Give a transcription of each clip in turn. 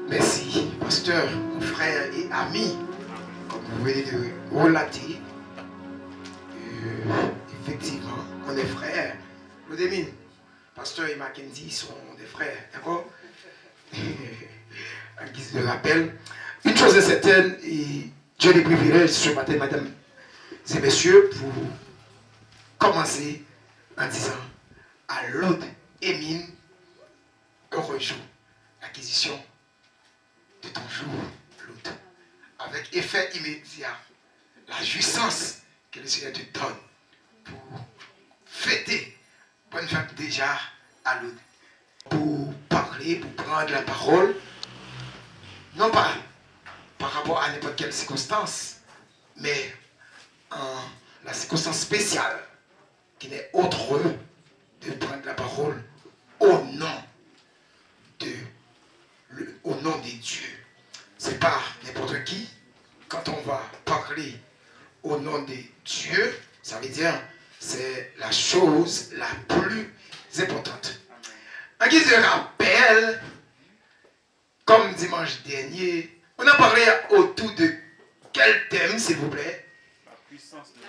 Merci, pasteur, mon frère et ami. Comme vous venez de relater, effectivement, on est frères. Lodémine, pasteur et Mackenzie sont des frères, d'accord? En guise de rappel, une chose est certaine, et Dieu les privilèges ce matin, mesdames et messieurs, pour commencer en disant à l'autre Émine, heureux jour, l'acquisition de ton jour, l'autre, avec effet immédiat, la jouissance que le Seigneur te donne pour fêter, bonne fête déjà à l'autre, pour parler, pour prendre la parole, non pas par rapport à n'importe quelle circonstance, mais en la circonstance spéciale qui n'est autre de prendre la parole au nom des dieux. C'est pas n'importe qui. Quand on va parler au nom des dieux, ça veut dire c'est la chose la plus importante. En guise de rappel, comme dimanche dernier, on a parlé autour de quel thème, s'il vous plaît? La puissance de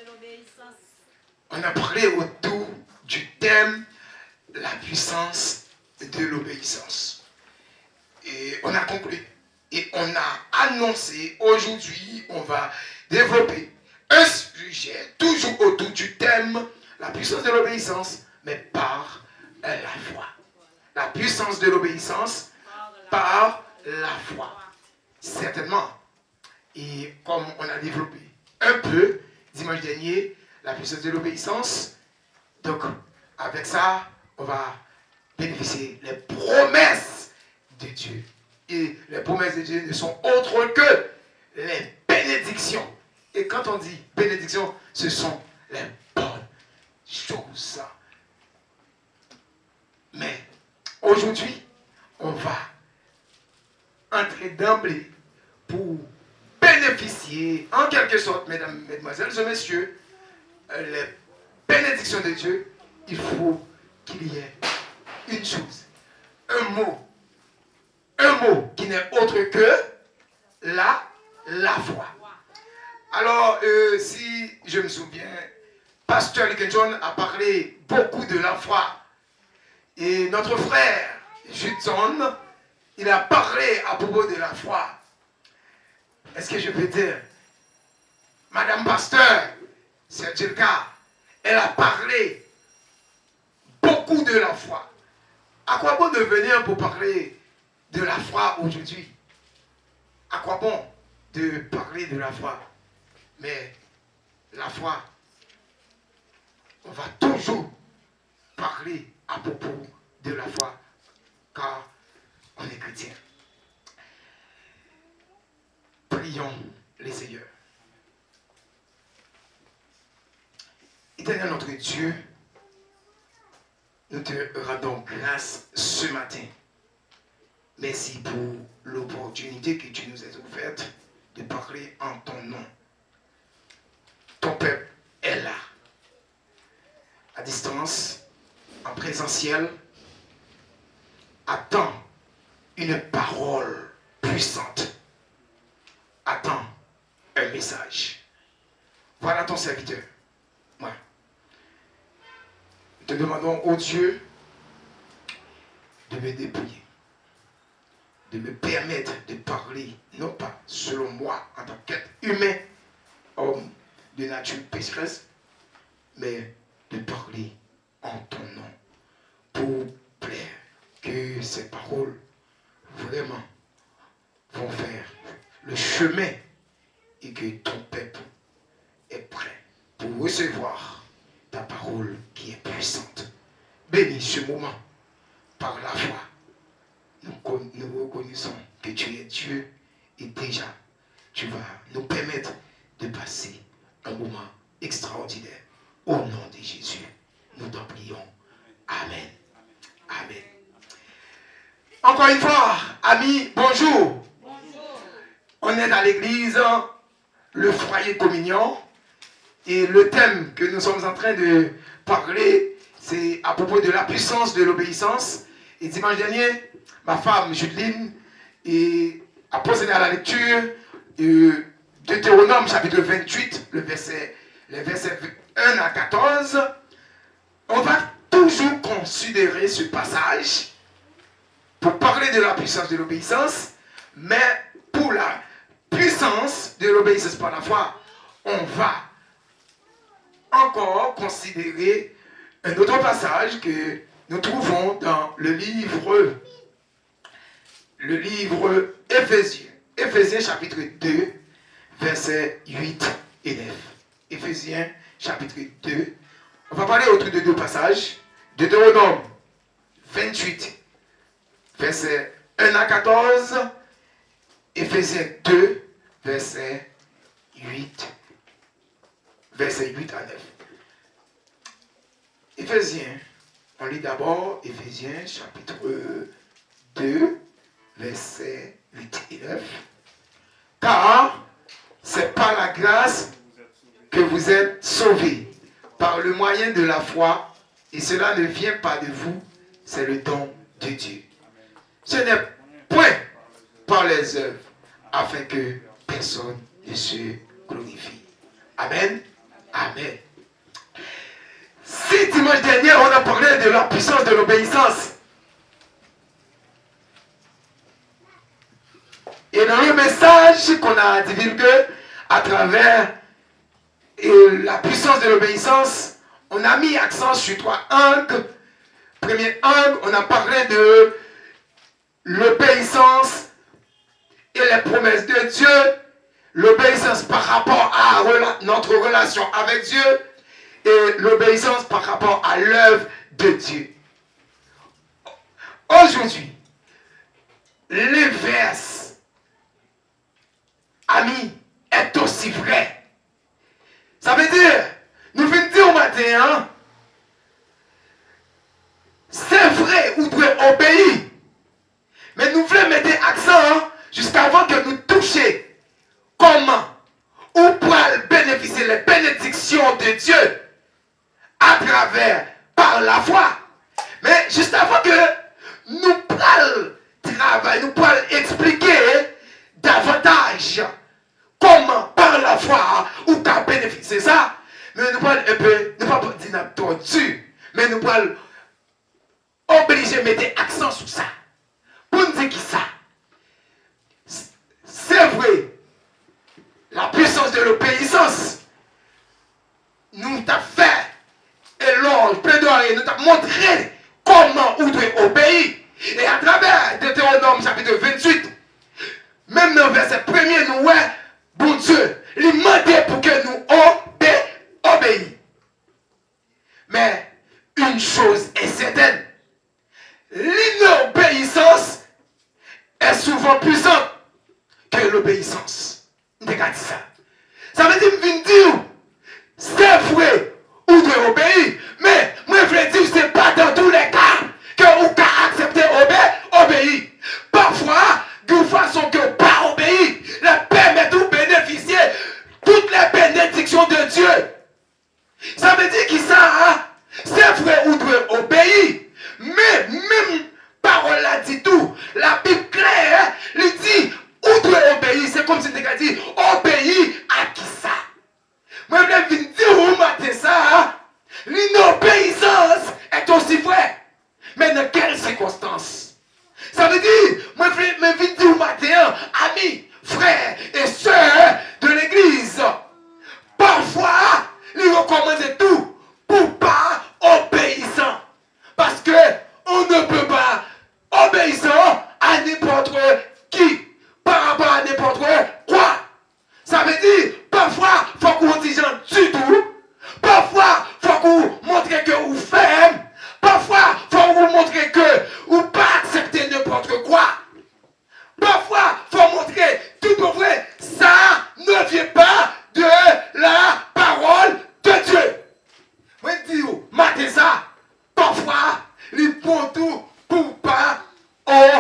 l'obéissance. On a parlé autour du thème la puissance de l'obéissance. Et on a conclu. Et on a annoncé aujourd'hui, on va développer un sujet toujours autour du thème la puissance de l'obéissance, mais par la foi. La puissance de l'obéissance par la foi. Certainement. Et comme on a développé un peu dimanche dernier la puissance de l'obéissance, donc avec ça, on va bénéficier des promesses de Dieu. Et les promesses de Dieu ne sont autres que les bénédictions. Et quand on dit bénédiction, ce sont les bonnes choses. Mais aujourd'hui, on va entrer d'emblée pour bénéficier, en quelque sorte, mesdames, mesdemoiselles et messieurs, les bénédictions de Dieu. Il faut qu'il y ait une chose, un mot qui n'est autre que la foi. Alors, si je me souviens, Pasteur Lincoln a parlé beaucoup de la foi. Et notre frère Judson, il a parlé à propos de la foi. Est-ce que je peux dire, Madame Pasteur, c'est le cas, elle a parlé beaucoup de la foi. À quoi bon de venir pour parler de la foi aujourd'hui? À quoi bon de parler de la foi? Mais la foi, on va toujours parler à propos de la foi, car on est chrétien. Prions les Seigneurs. Éternel notre Dieu, nous te rendons grâce ce matin. Merci pour l'opportunité que tu nous as offerte de parler en ton nom. Ton peuple est là, à distance, en présentiel, attend une parole puissante, attend un message. Voilà ton serviteur. Moi. Nous te demandons, ô Dieu, de me dépouiller, de me permettre de parler, non pas selon moi en tant qu'être humain, homme de nature pécheresse, mais de parler en ton nom, pour plaire que ces paroles vraiment vont faire le chemin et que ton peuple est prêt pour recevoir ta parole qui est puissante. Bénis ce moment par la foi. Nous reconnaissons que tu es Dieu Encore une fois, amis, bonjour. Bonjour. On est à l'église, le foyer de communion. Et le thème que nous sommes en train de parler, c'est à propos de la puissance de l'obéissance. Et dimanche dernier, ma femme, Judeline, a procédé à la lecture de Deutéronome chapitre 28, les versets 1 à 14. On va toujours considérer ce passage pour parler de la puissance de l'obéissance, mais pour la puissance de l'obéissance par la foi, on va encore considérer un autre passage que nous trouvons dans le livre Éphésiens. Éphésiens chapitre 2, versets 8 et 9. Éphésiens chapitre 2. On va parler autour de deux passages. Deutéronome 28, versets 1 à 14. Éphésiens 2, versets 8 à 9. Éphésiens, on lit d'abord Éphésiens chapitre 2, versets 8 et 9. Car c'est par la grâce que vous êtes sauvés, par le moyen de la foi, et cela ne vient pas de vous, c'est le don de Dieu. Ce n'est point par les œuvres, afin que personne ne se glorifie. Amen. Amen. Si dimanche dernier, on a parlé de la puissance de l'obéissance, et dans le message qu'on a divulgué à travers la puissance de l'obéissance, on a mis accent sur trois angles. Premier angle, on a parlé de l'obéissance et les promesses de Dieu, l'obéissance par rapport à notre relation avec Dieu et l'obéissance par rapport à l'œuvre de Dieu. Aujourd'hui, l'inverse, amis, est aussi vrai. Ça veut dire, nous venons dire au matin, c'est vrai, vous devez obéir. Mais nous voulons mettre accent jusqu'avant que nous touchions comment ou pour bénéficier des bénédictions de Dieu à travers, par la foi. Mais juste avant que nous parlons travail, nous parlons expliquer davantage comment par la foi ou qu'à bénéficier ça. Mais nous parlons un peu, nous ne parlons pas dire tortue, mais nous parlons obligé de mettre accent sur ça. Pour nous dire qui ça? C'est vrai, la puissance de l'obéissance nous t'a fait éloge, plaidoyer, nous t'a montré comment on doit obéir. Et à travers Deutéronome chapitre 28, même dans le verset 1er, nous voyons, bon Dieu, il demandait pour que nous obéissions. Mais une chose est certaine, l'inobéissance est souvent puissante que l'obéissance. Regardez ça. Ça veut dire, c'est vrai, ou doit obéir, mais moi je veux dire, c'est pas dans tous les cas que vous pouvez accepter obéir. Parfois, de façon que pas obéir, la permet de bénéficier toutes les bénédictions de Dieu. Ça veut dire que ça, c'est vrai, ou doit obéir, mais même parole l'a dit tout. La Bible claire, il dit, où doit obéir. C'est comme si tu as dit, obéir à qui ça? Moi, je viens dire au matin ça, l'inobéissance est aussi vraie. Mais dans quelles circonstances? Ça veut dire, moi, je viens dire au matin, amis, frères et sœurs de l'église, parfois, il recommande tout pour pas obéissant. Parce que on ne peut pas obéissant à n'importe qui, par rapport à n'importe quoi. Ça veut dire, parfois, il faut qu'on dise du tout. Parfois, il faut qu'on montre que vous faites. Parfois, il faut vous montrer que vous ne pas accepter n'importe quoi. Parfois, il faut montrer tout au vrai. Ça ne vient pas de la parole de Dieu. Moi, je dis, matin ça, parfois, il faut tout pour pas obéir.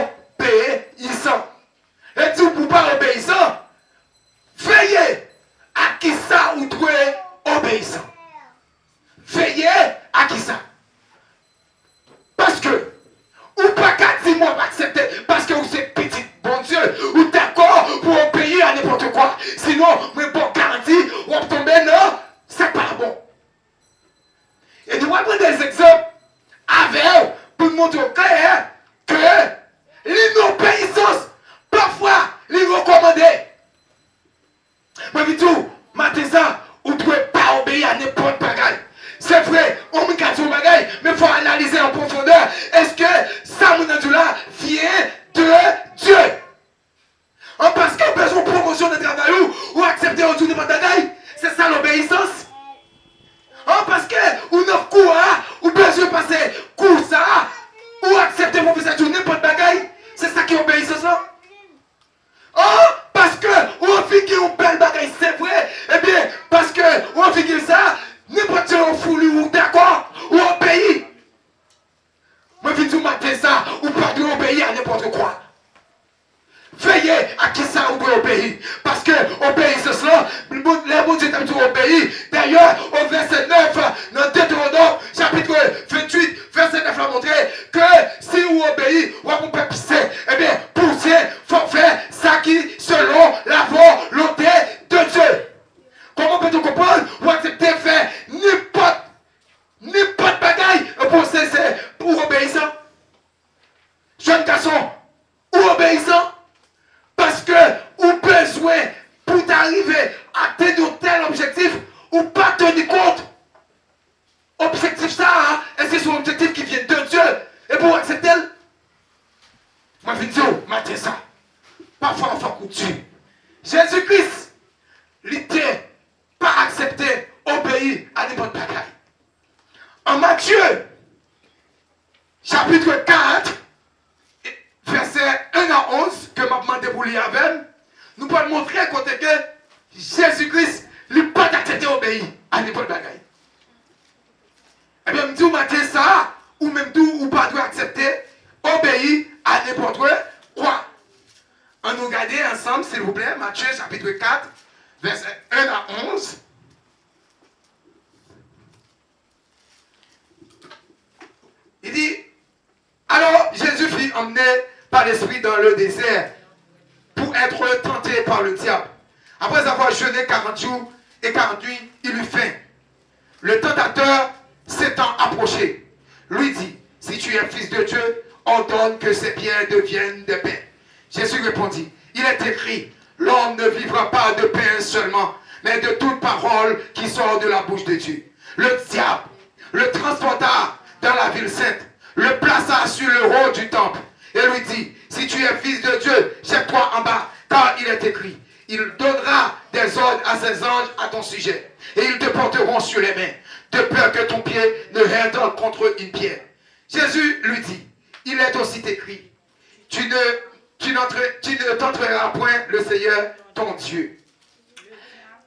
Gagnez à qui ça vous doit obéir. Parce que obéissance là, les bons Dieu t'ont tout obéi. D'ailleurs, au verset 9, dans Deutéronome, chapitre 28, verset 9, a montré que si vous obéissez, vous pouvez pisser. Eh bien, pousser, faut faire ça qui, selon la volonté de Dieu. Comment peut-on comprendre? Vous acceptez de faire n'importe bagaille pour obéissant. Jeune garçon, ou obéissant. Parce que vous besoin pour t'arriver à atteindre tel objectif ou pas tenir compte. Objectif ça, hein? Est-ce que c'est un objectif qui vient de Dieu? Et pour accepter, moi je dis, matin ça. Parfois on fait coup dessus. Jésus-Christ, il n'était pas accepté, obéir à n'importe bagaille. En Matthieu, chapitre 4, verset 1 à 11, que m'a demandé pour lire avec, nous pouvons montrer côté que Jésus-Christ n'a pas accepté obéir à n'importe bagaille. Eh bien, je me dis, matin ça, ou même tout, ou pas doit accepter, obéir à n'importe quoi. On nous regarde ensemble, s'il vous plaît, Matthieu chapitre 4, verset 1 à 11. Il dit, alors Jésus fut emmené par l'Esprit dans le désert pour être tenté par le diable. Après avoir jeûné 40 jours et 40 nuits, il eut faim. Le tentateur s'étant approché, lui dit, si tu es fils de Dieu, ordonne que ces pierres deviennent des pains. Jésus répondit, il est écrit, l'homme ne vivra pas de pain seulement, mais de toute parole qui sort de la bouche de Dieu. Le diable le transporta dans la ville sainte, le plaça sur le haut du temple et lui dit, si tu es fils de Dieu, jette-toi en bas, car il est écrit, il donnera des ordres à ses anges à ton sujet, et ils te porteront sur les mains, de peur que ton pied ne heurte contre une pierre. Jésus lui dit, il est aussi écrit, tu ne tenteras point le Seigneur ton Dieu.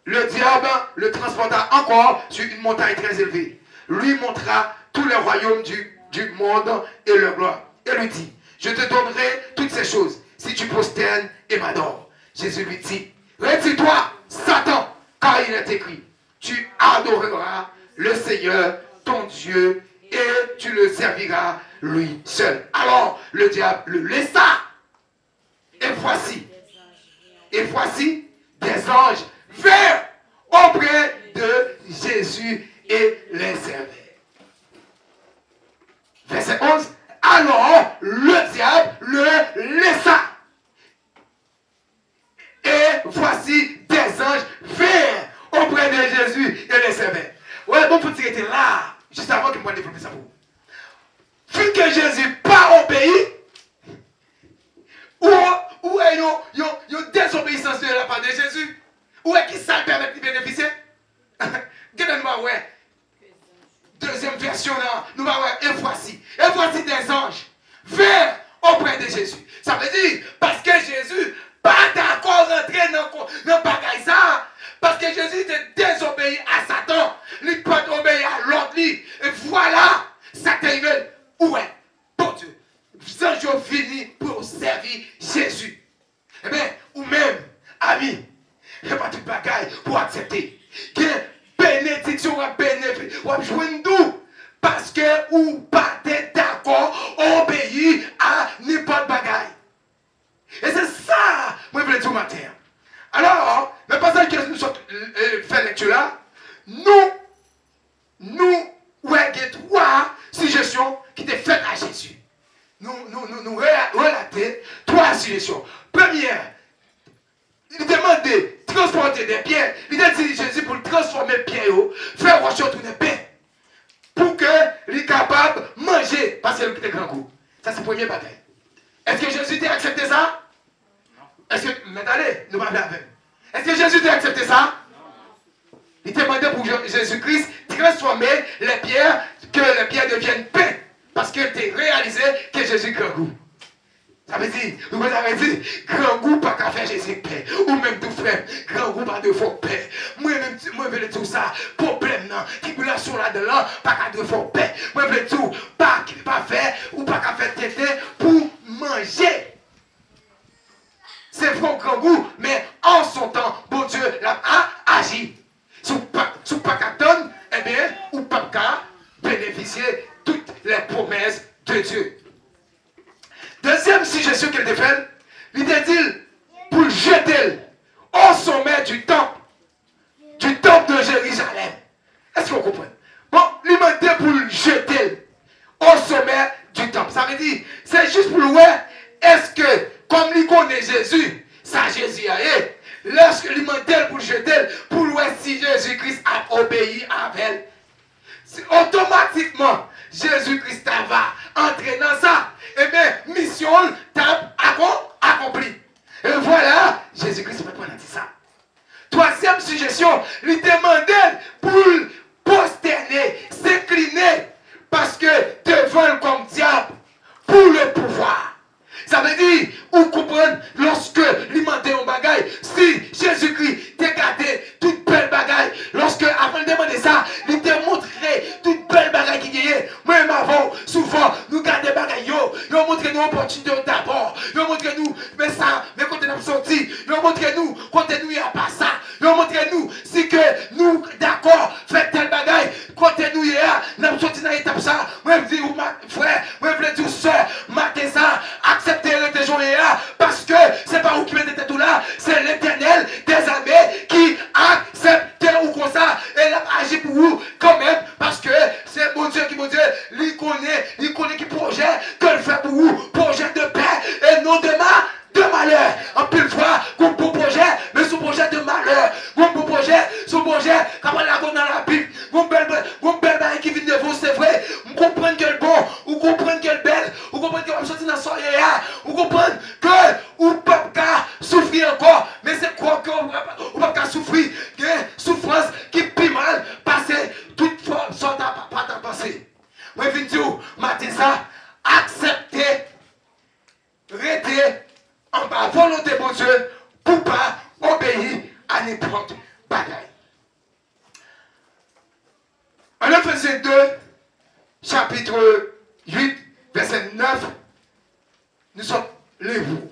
Le diable le transporta encore sur une montagne très élevée, lui montra tous les royaumes du monde et leur gloire, et lui dit, je te donnerai toutes ces choses si tu prosternes et m'adores. Jésus lui dit, retire-toi, Satan, car il est écrit, tu adoreras le Seigneur, ton Dieu, et tu le serviras lui seul. Alors le diable le laissa. Et voici des anges vinrent auprès de Jésus et les servaient. Verset 11. Alors le diable le laissa. Et voici des anges vinrent auprès de Jésus et les servaient. Ouais, bon, faut tirer là, juste avant que je développer ça pour vous. Vu que Jésus pas obéi, où est une désobéissance de la part de Jésus? Où est-ce qu'il ça permet de bénéficier? Regardez-moi, ouais. Deuxième version là, nous allons voir, et voici des anges vers auprès de Jésus. Ça veut dire, parce que Jésus pas d'accord rentrer dans le bagaille ça, parce que Jésus était désobéi à Satan, il n'est pas obéi à l'autre, et voilà, Satan il veut, où est? Bon Dieu, les anges ont fini pour servir Jésus. Eh bien, ou même, amis, il n'y a pas de bagaille pour accepter. Bénédiction à bénéfice, ou à joindre nous, parce que ou pas d'être d'accord, obéir à n'importe bagaille. Et c'est ça, moi je veux dire au matin. Alors, le passage que nous sommes fait lecture là, nous, ouais, il y a trois suggestions qui étaient faites à Jésus. Nous relater trois suggestions. Première, il demande de transporter des pierres. Il a dit Jésus pour transformer les pierres, faire rocher autour des pains. Pour qu'il soit capable de manger. Parce qu'il a un grand goût. Ça, c'est le premier bataille. Est-ce que Jésus t'a accepté ça? Est-ce que. Mais allez, nous parlons avec. Est-ce que Jésus t'a accepté ça? Il t'a demandé pour Jésus-Christ transformer les pierres, que les pierres deviennent pain. Parce qu'il t'a réalisé que Jésus a un grand goût. Ça veut dire, vous avez dit, grand goût pas qu'à faire Jésus paix. Ou même tout frère, grand goût pas de faux paix. Moi, je veux dire ça, problème, non, tribulation là-dedans, pas qu'à de faux paix. Moi, je veux dire, pas qu'il pas faire, ou pas qu'à faire tété pour manger. C'est suggestion qu'elle te fait, il te dit pour le jeter au sommet du temple de Jérusalem. Est-ce que vous comprenez? Bon, il m'a dit pour le jeter au sommet du temple. Ça veut dire, c'est juste pour le voir, est-ce que, comme il connaît Jésus, ça Jésus a eu, lorsque il m'a dit pour le jeter, pour le voir si Jésus-Christ a obéi à elle, automatiquement, Jésus-Christ va entrer dans ça. Et bien, mission t'a accompli. Et voilà, Jésus-Christ va prendre ça. Troisième suggestion, lui demander pour prosterner, s'incliner, parce que devant comme diable, pour le pouvoir. Ça veut dire, vous comprenez, lorsque lui demandait un bagaille, si Jésus-Christ t'a gardé toute belle bagaille, lorsque, avant de demander ça, il t'a montré toute belle bagaille qui gagnait. Même avant, souvent, nous gardons bagaille, ils ont montré nous opportunité d'abord, ils ont montré nous, mais ça, mais quand on a sorti, ils ont montré nous, quand nous, il n'y a pas ça, ils ont montré nous, si que nous, d'accord, faites tel bagaille, quand nous, il y a, nous avons sorti dans l'étape ça, moi, je dis, frère, moi, je dis, soeur, matez ça, acceptez le journée là, parce que c'est pas vous qui mettez tout là, c'est l'Éternel des armées qui accepte ou comme ça, et il a agi pour vous quand même, parce que c'est mon Dieu qui mon Dieu, il connaît qui projet que le fait pour vous, projet de paix et non de malheur. En plus de fois, un beau projet, mais ce projet de malheur, un beau projet, ce projet, quand on l'a dans la Bible, un bel bail qui vient de vous, c'est vrai, vous comprenez que le bon, vous comprenez que le bel, vous comprenez que vous sortir dans la soirée, vous comprenez que vous ne pouvez pas souffrir encore, mais c'est quoi que vous ne pouvez pas souffrir, que souffrance qui plie mal, passer toute forme, sans pas ta pensée. Moi, je viens de dire, matin ça, accepter, rester en bas volonté de Dieu pour ne pas obéir à n'importe bagaille. En Ephésiens 2, chapitre 8, verset 9, nous sommes les vous.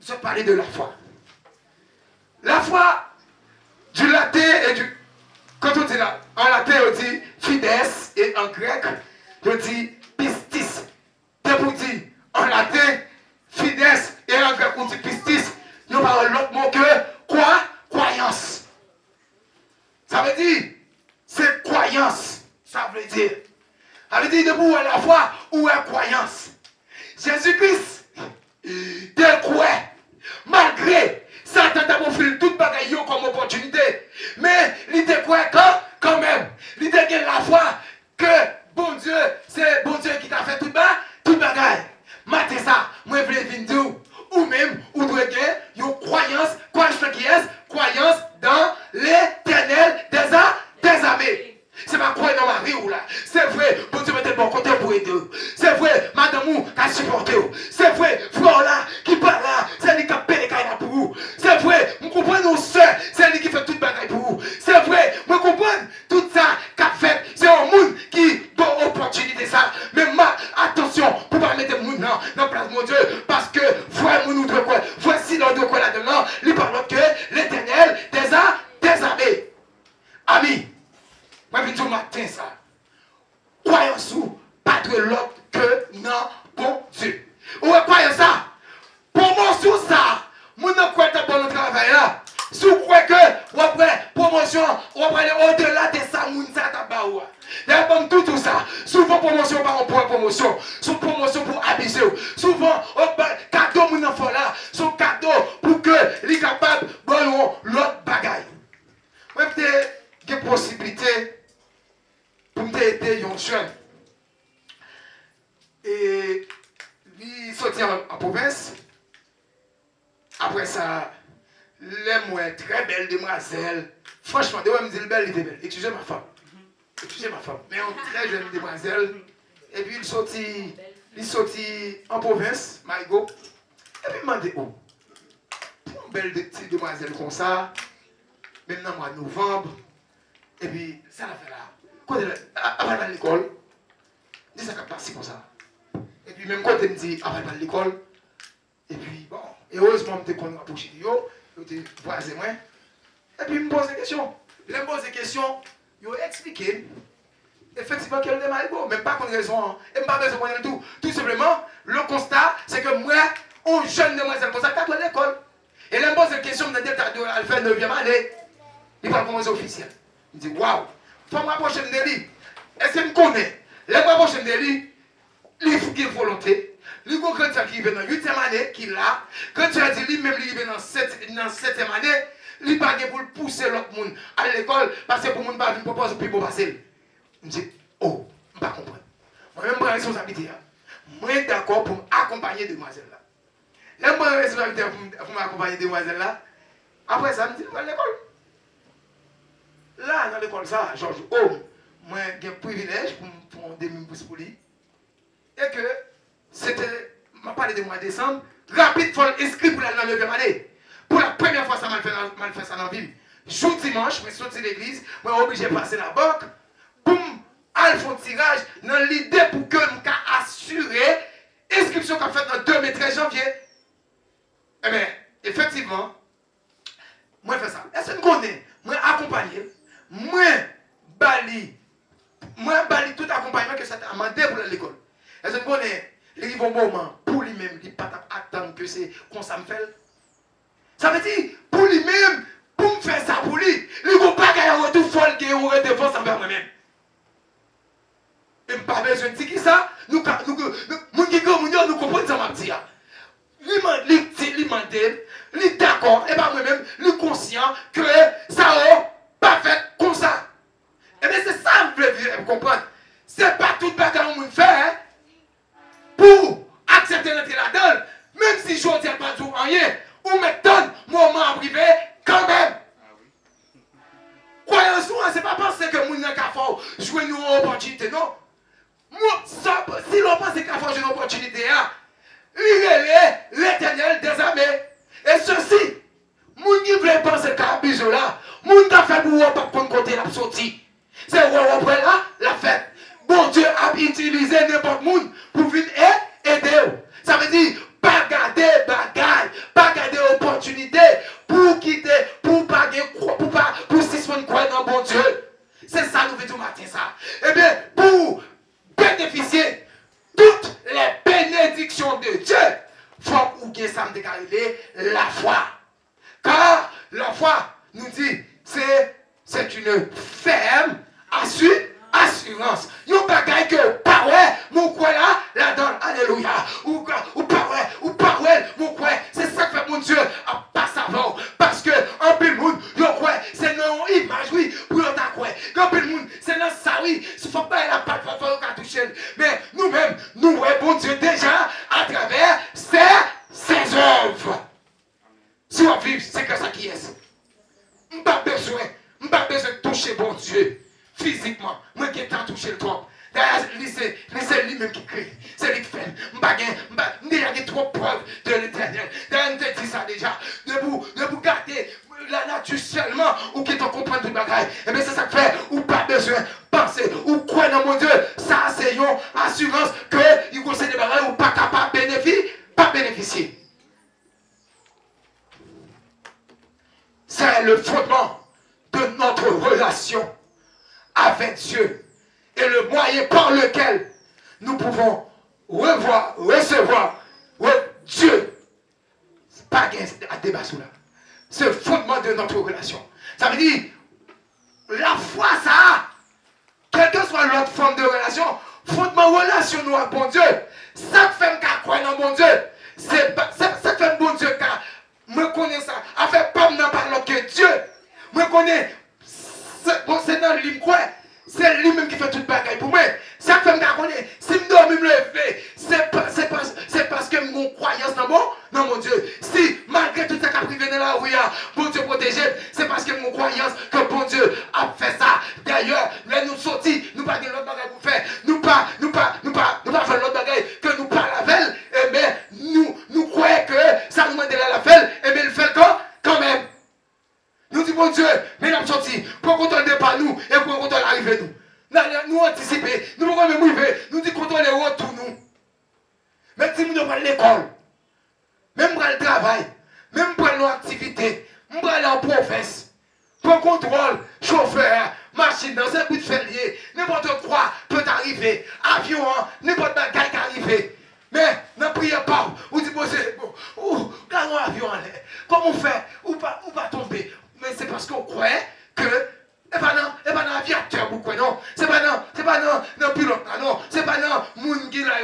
Nous sommes parlés de la foi. La foi du latin et du... Quand on dit là, en latin on dit fides et en grec on dit pistis. C'est pour dire en latin fides et en grec on dit pistis. Nous parlons l'autre mot que quoi? Croyance. Ça veut dire c'est croyance. Ça veut dire. Ça veut dire debout à la foi ou à croyance. Jésus-Christ te croit malgré Satan t'a offert toute bagaille comme opportunité. Mais il te croit quand même. Il te gagne la foi que bon Dieu, c'est bon Dieu qui t'a fait toute bagaille. Matez ça, moi je voulais venir dire, ou même, ou doit gagner une croyance croyance dans l'Éternel des armées. C'est pas croire dans ma vie ou là. C'est vrai, bon Dieu mettez de bon côté pour aider. C'est vrai, madame ou qui a supporté. C'est vrai, frère là, qui parle là, c'est lui qui a payé là pour vous. C'est vrai, vous comprenez nos soeurs, c'est lui qui fait toute bagaille pour vous. C'est vrai, vous comprenez tout ça qu'a fait. C'est un monde qui donne opportunité ça. Mais attention, pour ne pas mettre le monde dans la place de mon Dieu. Parce que, voici nous de quoi, voici dans de quoi là-dedans, il parle que l'Éternel des armées. Amis. Moi, je dis au matin ça. Croyons sous, pas de l'autre que non, bon Dieu. Ou croyez ça. Promotion ça. Mon ne croit pas bon travail là. Si vous croyez que, ou après, promotion, ou après, au-delà de ça, moun ça tabaou. D'abord, tout ça. Souvent, promotion, pas en point promotion. Sous promotion pour abuser. Souvent, cadeau, mon enfant là. Son cadeau pour que, les capables, bon, l'autre bagaille. Moi, peut-être, il y a possibilité. Pour m'aider un jeune. Et il sortit en province. Après ça, les moi très belle demoiselle. Franchement, de me dire belle, il était belle. Excusez ma femme. Mais une très jeune demoiselle. Et puis il sortit en province, Maïgo. Et puis il m'a dit, oh, pour une belle petite demoiselle comme ça, même dans le mois de novembre, et puis ça l'a fait là. Quand elle va à l'école, dis ça qui passe comme ça. Et puis même quand elle me dit, avant à l'école, et puis bon, et heureusement, je me suis approché de eux, je me suis voisé moi. Et puis je me pose des questions. Je me pose des questions, je expliqué. effectivement, qu'elle est beau, même pas qu'on raison, et pas besoin de tout. Tout simplement, le constat, c'est que moi, on jeune demoiselle comme ça, tu as à l'école. Et là, pose une question, je me dis, tu as fait 9e année. Il va commencer officiel. Il dit, waouh, faut me rapprocher de lui. Est-ce qu'il me connaît? Les rapprocher de lui, il faut qu'il ait volonté. Il faut que tu qui vient dans 8e année, qu'il a. Quand tu as dit, lui-même, il vient dans 7e année, il pas pour le pousser l'autre monde à l'école, parce que pour le monde pas venir proposer puis pour passer. Je me dis, oh, je ne pas comprendre. Moi-même, je suis responsabilité. Moi, je suis d'accord pour m'accompagner demoiselle là. Là, je suis responsabilité pour m'accompagner demoiselle là. Après ça, je me dis, je vais à l'école. Là, dans l'école, ça, Georges, oh, moi, j'ai un privilège pour mon demi-pouce pour lui. Et que c'était, je parlé de mois de décembre, rapide, il faut l'inscrire pour la 9e année. Pour la première fois, ça m'a fait ça dans la ville. Jour dimanche, je suis sorti de l'église, je suis obligé de passer la banque. Boum, à font tirage dans l'idée pour que je assurer l'inscription qu'on a faite le 2 mai 13 janvier. Eh bien, effectivement, moi, je fais ça. Est-ce que vous connaissez? Moi, accompagner. Moi, bali tout accompagnement que ça t'a demandé pour l'école. Est-ce que vous connaissez? Il y a un moment pour lui-même, il ne peut pas attendre que c'est comme ça me fait. Ça veut dire, pour lui-même, pour me faire ça pour lui, il ne peut pas gagner un retour folle qui est une défense envers moi-même. Et je n'ai pas besoin de dire ça. Nous comprenons ça, ma petite. Il est d'accord, et pas moi-même, il est conscient que ça n'a pas fait comme ça. Et bien c'est ça que je veux comprendre. Ce n'est pas tout le bagage qu'on fait hein, pour accepter d'entrer là-dedans. Même si je ne dis pas tout rien, ou maintenant, moment privé, quand même. Croyez en soi, ce n'est pas penser que nous n'avons qu'à faire jouer une opportunité, non. Si l'on pense qu'il faut jouer une opportunité, il est l'Éternel des armées. Et ceci, moun qui veut penser qu'à bisou là, moun qui a fait pour pas prendre côté la sortie. C'est après là, la fête. Bon Dieu a utilisé n'importe monde pour venir aider. Ça veut dire, pas garder bagaille, pas garder opportunité pour quitter, pour pas pour suspendre quoi dans bon Dieu. C'est ça nous faisons matin ça. Eh bien, pour bénéficier toutes les bénédictions de Dieu, il faut que ça me décale la foi. Car la foi nous dit, c'est une ferme assurance. Il y a un bagage que, par ouais, mon quoi là, la donne, alléluia. Ou par ouais, mon quoi, c'est ça que fait mon Dieu, à pas savoir. Parce que, un peu de monde, c'est une image, oui, pour l'autre quoi. Un peu de monde, c'est dans ça, oui, il ne faut pas la patte, il faut pas toucher. Mais nous-mêmes, nous voyons bon Dieu déjà à travers ses œuvres. Si on vit, c'est que ça qui est. Je n'ai pas besoin de toucher bon Dieu physiquement. Moi qui ai tant touché le corps. D'ailleurs, c'est lui-même qui crie. C'est lui qui fait. Il y a des trop preuves de l'éternel. D'ailleurs, on te dit ça déjà. De vous garder la nature seulement ou qui te comprend tout le bagage. Et bien, c'est ça que fait. Ou pas besoin de penser. Ou quoi dans mon Dieu. Ça, c'est une assurance que il conseille des bagages ou pas capable de bénéficier. C'est le fondement de notre relation avec Dieu et le moyen par lequel nous pouvons recevoir Dieu. C'est pas un débat sur là. C'est le fondement de notre relation. Ça veut dire, la foi, ça, quelle que soit l'autre forme de relation, fondement relation nous avec bon Dieu, ça fait qu'à croire dans bon Dieu, ça fait bon Dieu car je connais ça. Avec pas m'en parler que Dieu. Je connais. C'est dans lui quoi. C'est lui-même qui fait toute bagaille pour moi. Ça fait que je connais. Si je dois me lever, c'est parce que j'ai une croyance dans mon Dieu. Si malgré tout ça qui a privé dans la rue, bon Dieu protégé, c'est parce que j'ai une croyance que bon Dieu a fait ça. D'ailleurs, là nous sortis, nous pas de l'autre bagaille pour faire. Nous pas faire l'autre bagaille que nous pas la veille. Mais nous croyons que ça nous demande de la faire. Et bien, il fait quand même. Nous disons, bon Dieu, mais nous sommes sortis. Pour qu'on ne pas nous et pour qu'on arrive nous. Nous anticiper. Nous pouvons même arriver. Nous disons qu'on les retour nous. Même si nous devons l'école, même pour le travail, même pour nos activités, même pour aller en province, prend contrôle, chauffeur, machine, dans un bout de ferrier, n'importe quoi peut arriver, avion, n'importe bagaille qui arrive. Mais ne priez pas, vous dites, bon, quand on a un avion en l'air, comment on fait, ou pas tomber. Mais c'est parce qu'on croit que, et pas dans l'aviateur, vous croyez, non, c'est pas dans le pilote, non, c'est pas dans le monde qui là,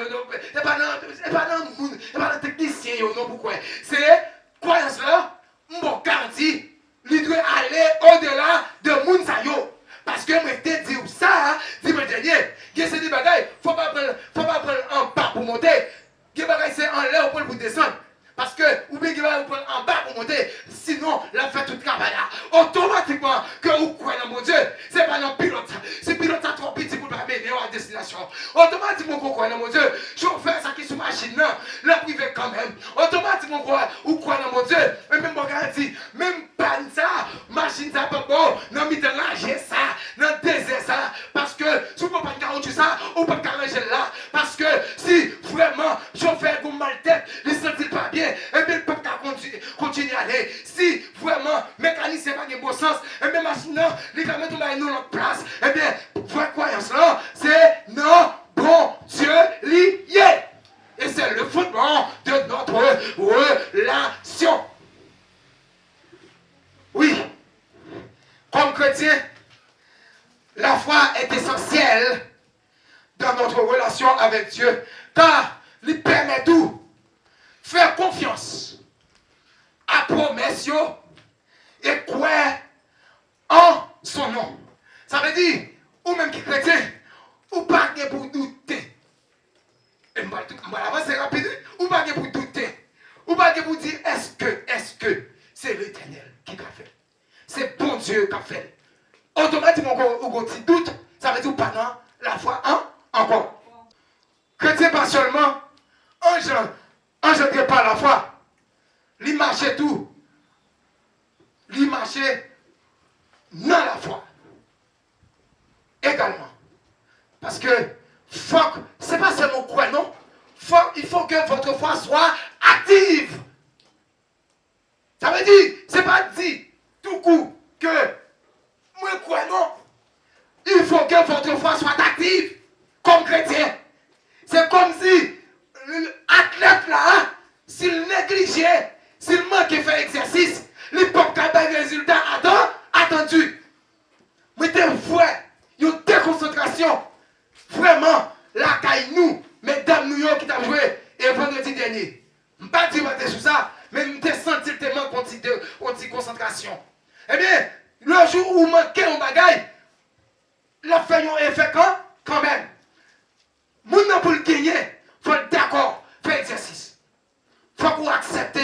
c'est pas dans le technicien, non, vous croyez. C'est, croyance là, mon garantie, il doit aller au-delà de moun sa yo. Parce que moi, je te dis ça, dimanche dernier, c'est des bagailles, faut pas prendre en bas pour monter. Les bagailles, c'est en l'air pour descendre. Parce que, ou bien vous prendre en bas pour monter, sinon, la fait tout le travail là. Automatiquement, que vous croyez dans mon Dieu, c'est pas dans le pilote. C'est pilote à trop petit pour pas mener à destination. Automatiquement, vous croyez dans mon Dieu, chauffeur, ça qui est sous machine, non, la privé quand même. Automatiquement, vous croyez dans mon Dieu, mais même, garantie, même pas ça, machine, ça pas bon, non, mais de ranger ça, non, désert ça, parce que, si vous ne pouvez pas garantir ça, ou pas ranger là, parce que, si vraiment, chauffeur, vous mal tête, il ne se sent pas bien, et bien, il ne peut pas continuer à aller. Si vraiment, mécanicien n'a pas de bon sens, et bien, machine, il va mettre nous en place, et bien, votre croyance là, c'est non, bon Dieu lié. Et c'est le fondement de notre relation. Oui, comme chrétien, la foi est essentielle dans notre relation avec Dieu, car il permet tout. Faire confiance à promesse et croire en son nom. Ça veut dire, ou même qui chrétien, ou pas pour douter. Et moi, c'est rapide, ou pas pour douter. Ou pas pour dire, est-ce que c'est l'Éternel qui l'a fait. C'est bon Dieu qui a fait. Automatiquement, on petit doute, ça veut dire pas non, la foi encore. Chrétien, pas seulement, engendré par la foi, il marchait tout. Il marchait dans la foi. Également. Parce que ce n'est pas seulement croire, non. Il faut que votre foi soit active. Ça veut dire, ce n'est pas dit tout coup que moi crois, non. Il faut que votre foi soit active comme chrétien. C'est comme si l'athlète là, s'il négligeait, s'il manquait faire exercice, il ne peut pas avoir des résultats attendus. Mettez vrai, il y a une déconcentration. Vraiment, la caille nous, mesdames nous qui t'ont joué, et vendredi dernier. Je ne vais pas dire sur ça, mais je me senti tellement de concentration. Eh bien, le jour où vous manquez un bagaille, la fait un effet quand même. Moun nan pour le gagner, il faut être d'accord, faire exercice. Il faut qu'on accepte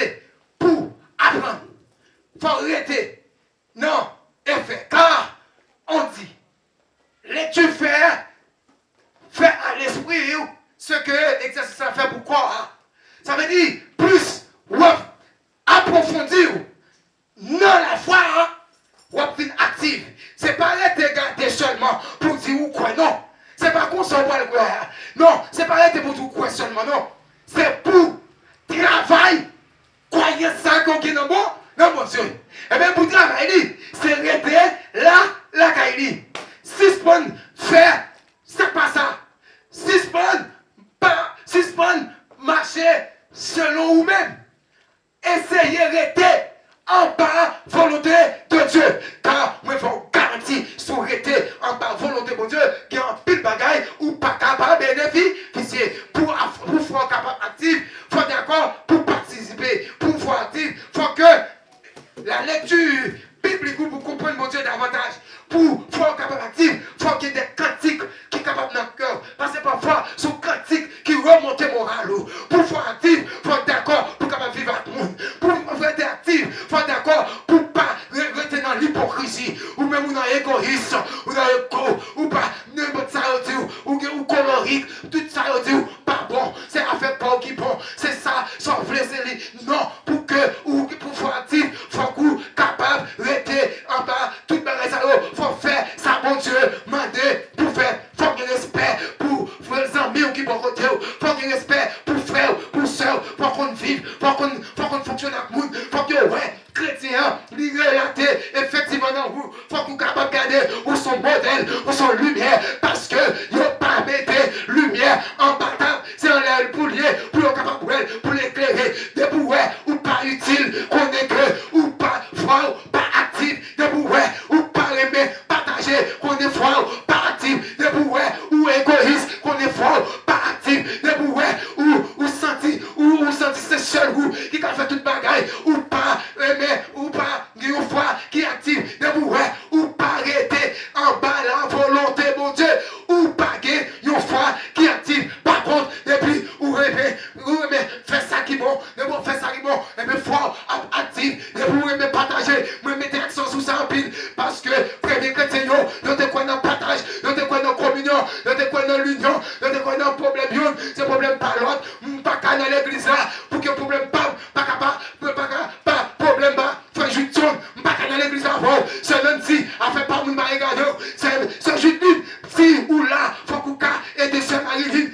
pour apprendre. Il faut arrêter. Non, effet. Car on dit, les-tu faire à l'esprit ce que l'exercice a fait pour quoi? Ça veut dire, plus ou approfondir dans la foi, ou active. Ce n'est pas arrêter garder seulement pour dire ou quoi, non. C'est pas qu'on s'en va le croire. Non, c'est pas arrêter pour dire quoi seulement, non. C'est pour travailler. Croyez ça qu'on est dans mon Dieu. Et bien pour travailler, c'est arrêter là, la caille. Si spawn faire, c'est pas ça. Si spawn marcher selon vous-même. Essayez d'arrêter en bas volonté de Dieu. Car moi, je vous garantis, si vous arrêtez en bas volonté de Dieu, qu'il y a un pile de bagaille ou pas capable de bénéficier. Pour faire capable actif, il faut d'accord pour participer. Pour faire actif, il faut que la lecture biblique pour comprendre mon Dieu davantage. Pour faire capable actif, il faut qu'il y ait des cantiques qui sont capables dans le cœur. Parce que parfois, ce sont cantiques qui remontent le moral. Pour faire actif, il faut être d'accord pour capable vivre avec le monde. Pour être actif, il faut être d'accord pour ne pas rester dans l'hypocrisie. Ou même dans l'égoïsme, ou dans l'égo, ou pas n'importe ça, ou colorique, tout ça, pas bon. C'est affaire pas qui bon. C'est ça, sans blesser. Non, pour faire actif, il faut qu'on capable de rester en bas, toute bagaille ça. Faut faire ça, mon Dieu, demander pour faire, faut qu'il respect pour les amis qui vont côté, faut qu'il respect pour frère, pour soeur, faut qu'on vive, faut qu'on fonctionne avec le monde, faut que, ouais, chrétien, il relate effectivement dans vous, faut que vous capable de garder ou son modèle, ou son lumière, parce que vous pas mettre lumière en bataille, c'est en l'air pour lier, pour le capable pour l'éclairer, des bouets ou pas utile, qu'on est que, ou pas froid, pas actif, des bouets ou pas aimer, partager, qu'on est froid, pas actif, des bouets ou égoïste, qu'on est froid, pas actif, des bouets ou senti, ou senti c'est seul ou qui a fait toute bagaille, ou pas aimer, ou pas une foi qui active, des bouets ou pas arrêter en bas la volonté, mon Dieu, ou pas une foi qui active, par contre, depuis, ou aimer, faire ça qui est bon, faire ça qui est bon, et bien foi active, et vous aimez partager, vous mettez l'accent sur ça en pile, parce que premier chrétien, vous avez quoi dans le partage, vous avez quoi dans la communion, vous avez quoi dans l'union, vous avez quoi dans le problème, c'est problème par l'autre, pas qu'à dans l'église là, pour que le problème pas problème pas, frère Juton, pas qu'à dans l'église là, c'est lundi, à faire pas mon regarder, c'est Juton, si ou là, faut qu'on aider ce Marie-Vine,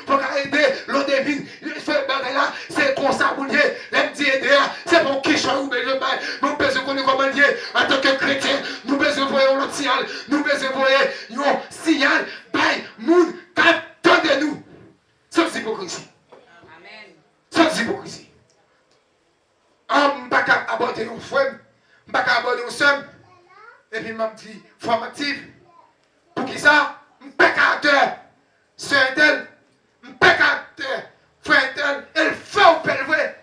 faut qu'on aider l'autre devine, là, c'est comme ça, vous dites, l'aime dit aider, c'est bon qui change, ou bien le bail, nous besoin qu'on est comment dire, en tant que chrétien, nous besoin de voir l'autre signal, nous besoin de voir un signal, bail, moun, attendez-nous, sans hypocrisie. Amen. Sans hypocrisie. On ne peut pas aborder un frère, on ne peut pas aborder un seul, et puis m'a dit, forme active, pour qui ça, un pécateur, sœur tel, un pécateur, frère tel, il faut pélever.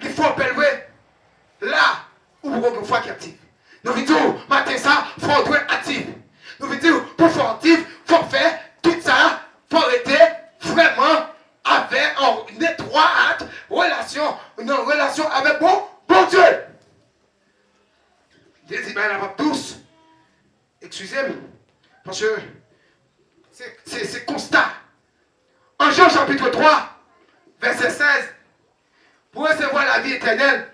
Il faut pélever. Là, où vous avez une foi qui est active. Nous voulons dire, matin ça, il faut être actif. Nous voulons dire, pour faire actif, il faut faire tout ça, il faut arrêter vraiment avec une étroite relation, une relation avec bon Dieu. Jésus, ben, la tous. Excusez-moi, parce que c'est constat. En Jean chapitre 3, verset 16, pour recevoir la vie éternelle,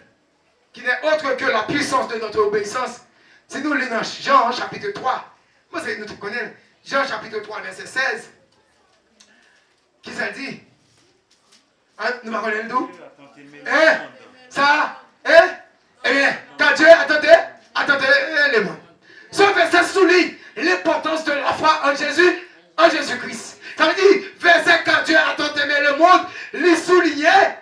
qui n'est autre que la puissance de notre obéissance, c'est nous lisons Jean chapitre 3. Moi, c'est nous connaissons. Jean chapitre 3, verset 16. Qui ça dit? Hein? Nous ne connaissons d'où? Ça? Eh bien, quand Dieu, attendez les mots. Ce verset souligne l'importance de la foi en Jésus-Christ. Ça veut dire, verset quand Dieu a tant aimé le monde, les soulignait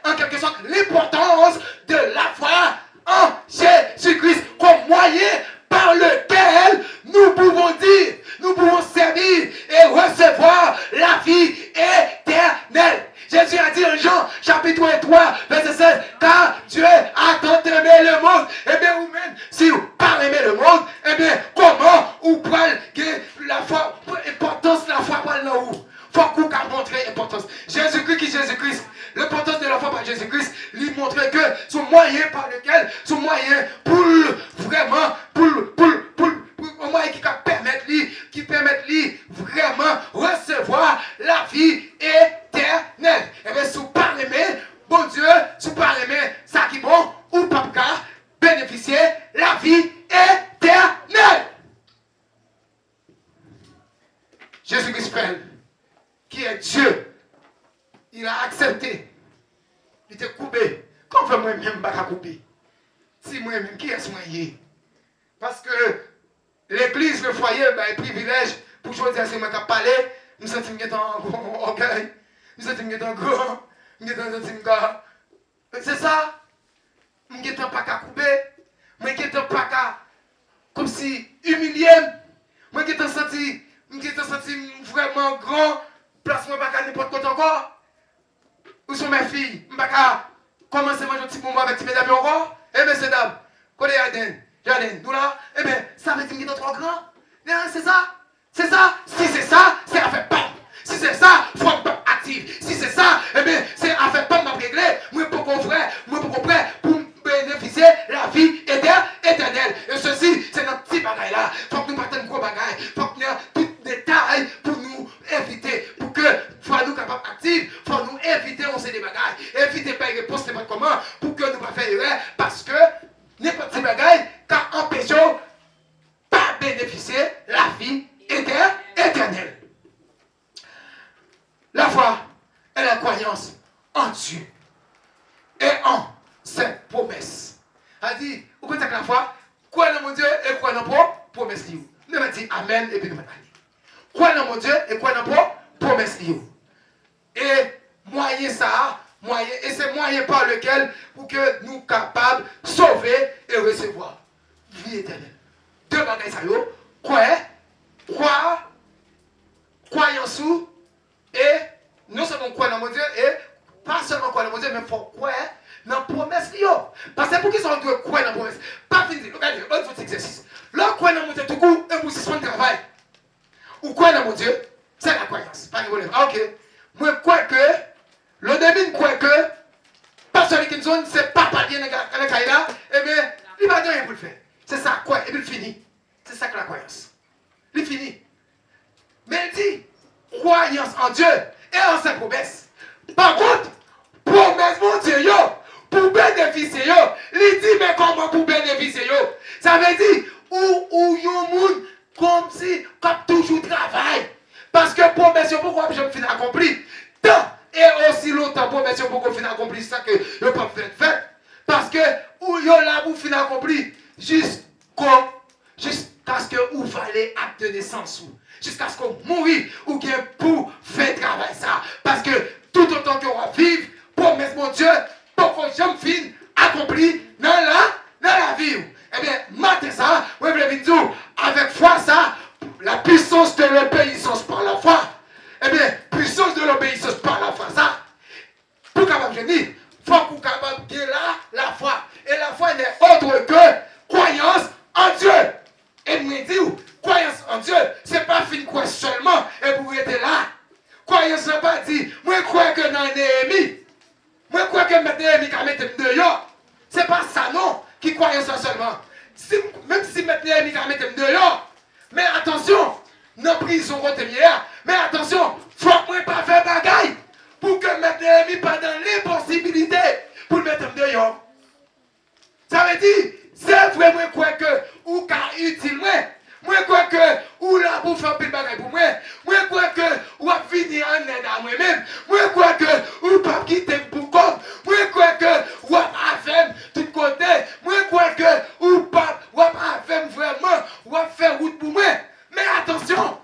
en quelque sorte l'importance de la foi en Jésus-Christ comme moyen par lequel nous pouvons dire, nous pouvons servir et recevoir la vie éternelle. Jésus a dit en Jean chapitre 3, verset 16, car Dieu a tant aimé le monde, et bien vous-même, si vous pas aimé le monde, et bien comment vous prenez la foi, l'importance de la foi par là où? Faut qu'on montre l'importance. Jésus-Christ, l'importance de la foi par Jésus-Christ, lui montrer que son moyen par lequel, son moyen pour vraiment, au moyen qui permet lui vraiment recevoir la vie éternelle. Et bien, si vous pas aimé, bon Dieu, si vous pas aimé, ça qui est bon, ou pas bénéficier la vie éternelle. Jésus-Christ qui est Dieu, il a accepté. Il était coupé. Comment moi-même, je ne pas couper? Si moi-même, qui est-ce moi? Parce que l'église, le foyer, est privilège pour jouer à ce que je parlé. Nous sentons que en orgueil. Nous sentons que en grand. Nous sentons que c'est ça. Nous ne sommes pas qu'à couper. Nous ne sommes pas qu'à comme si humilié. Moi, je me senti vraiment grand. Place-moi pas qu'à n'importe quoi encore. Où sont mes filles? Je ne vais pas commencer à manger un petit moment avec mes amis encore. Eh bien, c'est dames. Côté Jardin, nous là. Eh bien, ça veut dire que trop grand. C'est ça. C'est ça. Si c'est ça, c'est affaire pas. Si c'est ça, il faut être actif. Si c'est ça, eh bien, c'est affaire pas de régler. Moi, pour qu'on frère, pour bénéficier la vie éternelle. Et ceci, c'est notre petit bagaille là. Il faut que nous partons de gros bagaille. Il faut que nous ayons tout détail pour nous éviter. Pour que soit nous capables actifs, il faut nous éviter on sait des bagailles. Éviter pas les réponses, n'importe comment, pour que nous ne pas faire erreur. Parce que n'importe quel bagaille, quand empêchons pas bénéficier la vie éternelle. La foi est la croyance en Dieu et en ses promesses. A dit, vous connaissez la foi, croyez dans mon Dieu et croyez dans promesse. Nous allons dire Amen et puis nous allons aller. Croyez dans mon Dieu et croyez dans promesse. Et moyen ça, et c'est moyen par lequel pour que nous capables de sauver et recevoir vie éternelle. Deux bagages ça yo, croyance et non seulement croire dans mon Dieu et pas seulement croire dans mon Dieu mais il faut croire dans la promesse. Parce que pour qu'ils sont doivent croire dans la promesse, pas fini. Regardez, on fait exercice. Là, croire dans mon Dieu tout coup, un poussissement de travail. Ou croire dans mon Dieu, c'est la croyance. Pas de problème. Ah, ok. Moi, crois que, le début croit que, pasteur Kinson, c'est pas parler dans le Kaïla, et bien, il va dire rien pour le faire. C'est ça, quoi, et puis il finit. C'est ça que la croyance. Il finit. Mais il dit, croyance en Dieu et en sa promesse. Par contre, promesse mon Dieu, yo, pour bénéficier, yo, il dit, mais comment pour bénéficier, yo? Ça veut dire, ou yon moun, comme si, comme toujours travail. Parce que promesse, pourquoi je me finis accompli? Tant et aussi longtemps, promesse, pourquoi je finis accompli ça que je ne peux pas faire. Parce que, ou yon là, vous finis accompli, jusqu'à ce que vous fallait acte de naissance. Jusqu'à ce qu'on mourit ou bien pour faire travail ça. Parce que tout autant qu'on va vivre, promesse mon Dieu, pour que je me finis accompli dans la vie. Eh bien, matin ça, vous voulez dire, avec foi ça, la puissance de l'obéissance par la foi. Eh bien, puissance de l'obéissance par la foi, ça. Pour capable de dire, il faut qu'on capable de la foi. Et la foi n'est autre que croyance en Dieu. Et me dire, croyance en Dieu, c'est pas fin quoi seulement, et vous êtes là. Croyance n'a pas dit, moi crois que dans Néhémie, moi crois que Néhémie a mis dehors. C'est pas ça non, qui croyance seulement. Même si Néhémie a mis dehors, mais attention, nos prisons sont hier, mais attention, faut que pas faire bagaille pour que Néhémie pas dans l'impossibilité pour le mettre dehors. Ça veut dire, c'est vrai, moi crois que, ou car utile, moi crois que, ou là pour faire pile bagaille pour moi crois que, ou à finir en aide à moi-même, moi crois que, ou pas quitter pour compte, moi crois que, ou à faire tout côté, moi crois que, ou pas, ou à faire vraiment, ou à faire route pour moi. Mais attention,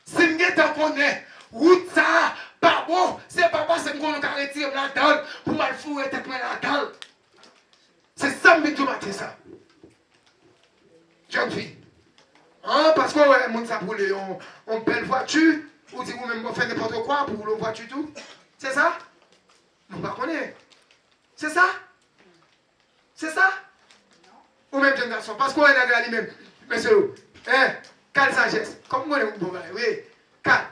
si je connais, route ça, pas bon, c'est pas parce que nous avons retiré la dalle pour mal fouiller tête la dalle. C'est ça que je me dis ça. Jeune fille. Hein, parce que ouais, mon ça pour on belle voiture, ou dit vous-même on fait n'importe quoi pour rouler une voiture tout. C'est ça? Nous ne connaissons pas. C'est ça? C'est ça? Ou même jeune garçon, parce qu'on est là lui-même. Monsieur, quelle sagesse. Comme moi, bon, oui, calme.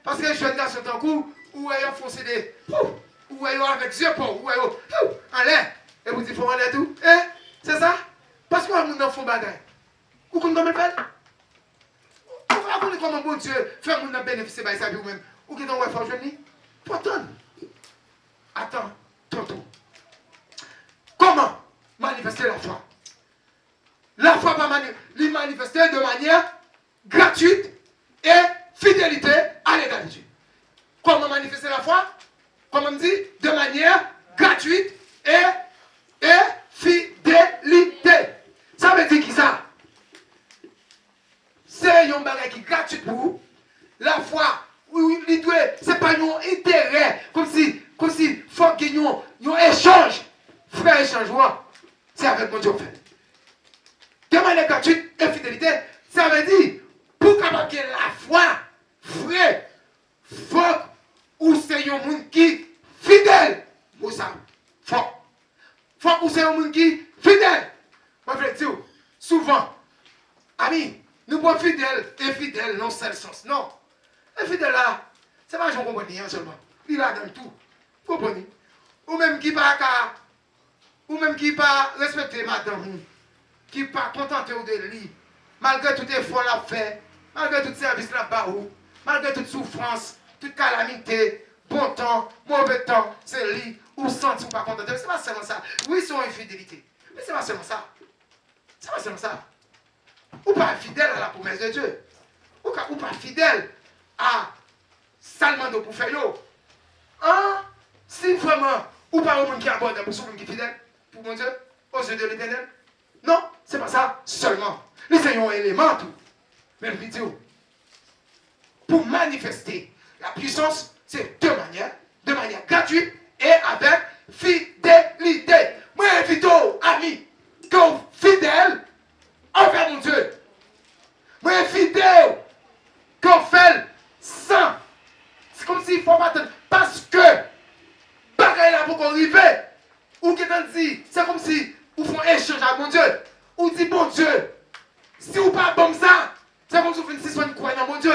Parce que jeune garçon, d'un coup, ou ayant foncé des. Ou ayant avec yeux pour, ou ayant en l'air. Et vous dites, il faut en l'air tout. C'est ça? Parce qu'on a mon fond bagaille. Ou qu'on ne fait. Vous voyez comment bon Dieu fait mon bénéficier de sa vie ou même. Ou qui t'envoie faire jeune lit. Faut attendre. Attends, tonton. Comment manifester la foi? La foi va manifester de manière gratuite et fidélité à l'égard de Dieu. Comment manifester la foi? Comme on dit, de manière gratuite et fidélité. Ça veut dire qui ça? C'est un bagage qui est gratuit pour vous. La foi, oui, c'est pas un intérêt. Comme si il faut qu'il y ait un échange. Frère échangement, c'est avec mon Dieu fait. De manière gratuite et fidélité, ça veut dire, pour capable la foi, frère, faut ou c'est un monde qui fidèle. Pour ça, faut ou c'est un monde qui fidèle. Moi, je veux dire, souvent, amis, nous sommes fidèles et fidèles dans seul sens. Non. Et fidèle là, c'est pas je comprends seulement. Il a dans tout. Vous comprenez? Ou même qui pas respecter madame, qui pas contenté de lui, malgré tout effort l'a fait, malgré tout service là bas, malgré toute souffrance, toute calamité, bon temps, mauvais temps, c'est lui, ou senti ou pas contenté. C'est pas seulement ça. Oui, c'est une infidélité. Mais c'est pas seulement ça. C'est pas seulement ça. Ou pas fidèle à la promesse de Dieu. Ou pas fidèle à Salmando pour faire yo. Hein? Si vraiment, ou pas au monde qui aborde pour ce monde qui est fidèle, pour mon Dieu, aux yeux de l'Éternel? Non, c'est pas ça seulement. Les ayons un élément tout. Même vidéo. Pour manifester la puissance, c'est de manière gratuite et avec fidélité. Moi, invite amis, que vous fidèles envers mon Dieu. Moi, fidèle, que vous faites sans. C'est comme s'il faut m'attendre. Parce que, pareil là pour qu'on arrive, ou quelqu'un dit, c'est comme si vous font échange avec mon Dieu. Ou dit, bon Dieu, si vous pas bon ça, c'est comme si vous faites une quoi dans mon Dieu.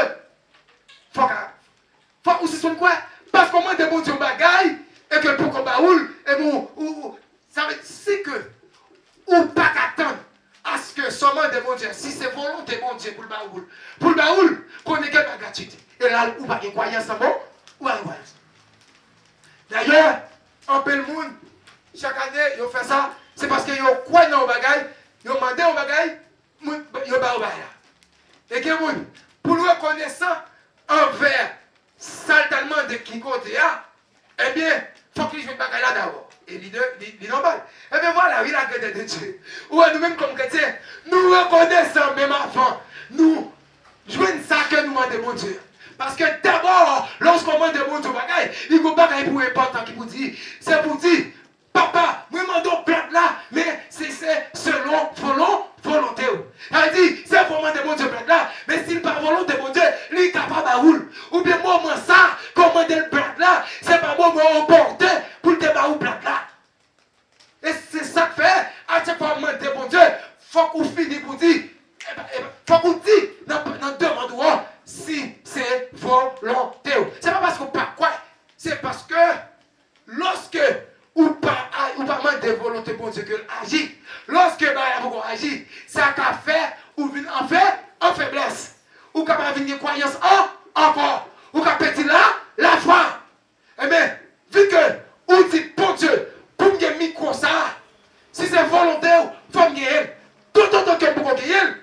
Faut que vous soyez quoi? Parce qu'on m'a demandé un bagaille, et que pour qu'on baoule, et vous, ça veut dire, c'est que, ou pas qu'attendre à ce que seulement de mon Dieu, si c'est volonté de mon Dieu pour le baoule, qu'on ait quelque gratuité. Et là, ou pas de croyance en bon, ou pas de croyance. D'ailleurs, en peu le monde, chaque année, ils font ça, c'est parce qu'ils croient dans le bagaille, ils ont demandé un bagaille, ils ont baoule. Et que monde, pour le reconnaissant envers saltalement de qui côté a, eh bien, il faut qu'il fasse bagaille là d'abord. Et il n'en parle. Eh bien voilà, il a grâce de Dieu. Ou nous-mêmes comme chrétiens, nous reconnaissons même avant, nous jouons ça que nous demandons Dieu. Parce que d'abord, lorsqu'on demande Dieu bagaille, il n'y a pas bagaille pour important qui vous dit. C'est pour dire, papa, moi je demande plate là, mais c'est selon volonté. Elle dit, c'est pour demander Dieu plate là, mais s'il pas volonté de Dieu, il est capable de rouler. Ou bien moi ça, commander le plate là, c'est pas moi emporter pour te baoule plate là. Et c'est ça que fait, à chaque fois demander bon Dieu, faut qu'on finisse pour dire, faut qu'on dise dans demande si c'est volonté. C'est pas parce qu'on pas quoi, c'est parce que lorsque ou pas de volonté pour Dieu que agit. Lorsque vous agit, ça qu'a fait ou vient en faiblesse. Ou capable venir croyance encore. Ou capable dire là la foi. Eh bien, vu que ou dit pour Dieu, pour me micro ça, si c'est volontaire, il faut me gagner. Tout autant que pour gagner,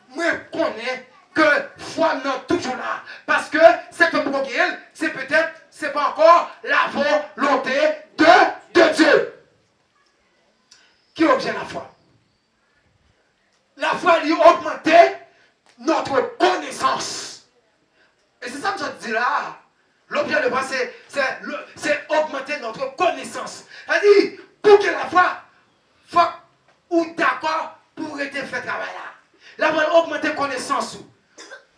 moi je connais que foi non toujours là. Parce que c'est comme pour gagner, c'est peut-être, c'est pas encore la volonté de Dieu. Qui obtient la foi? La foi lui augmenter notre connaissance. Et c'est ça que je dis là. L'objet de foi, c'est augmenter notre connaissance. C'est-à-dire, pour que la foi, faut ou d'accord pour être fait travail là. La foi augmenter connaissance.